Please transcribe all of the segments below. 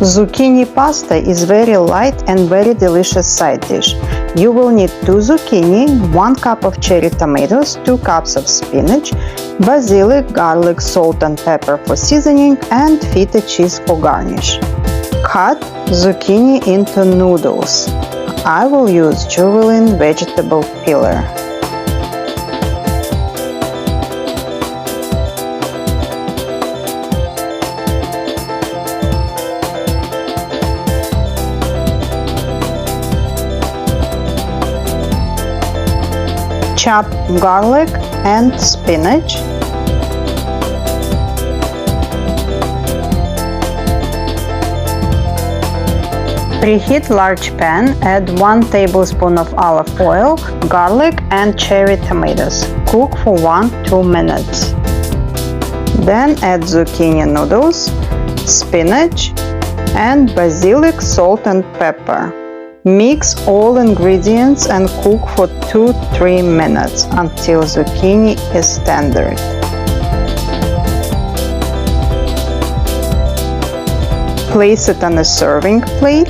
Zucchini pasta is very light and very delicious side dish. You will need 2 zucchini, 1 cup of cherry tomatoes, 2 cups of spinach, basil, garlic, salt and pepper for seasoning, and feta cheese for garnish. Cut zucchini into noodles. I will use julienne vegetable peeler. Chop garlic and spinach. Preheat large pan, add 1 tablespoon of olive oil, garlic and cherry tomatoes. Cook for 1-2 minutes. Then add zucchini noodles, spinach and basilic, salt and pepper. Mix all ingredients and cook for 2-3 minutes until zucchini is tender. Place it on a serving plate.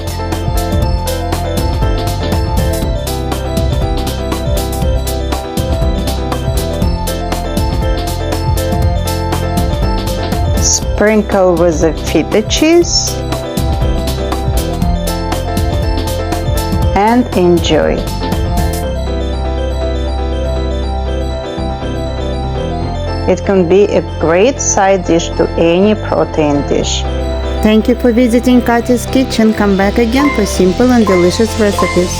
Sprinkle with the feta cheese and enjoy. It can be a great side dish to any protein dish. Thank you for visiting Katya's Kitchen. Come back again for simple and delicious recipes.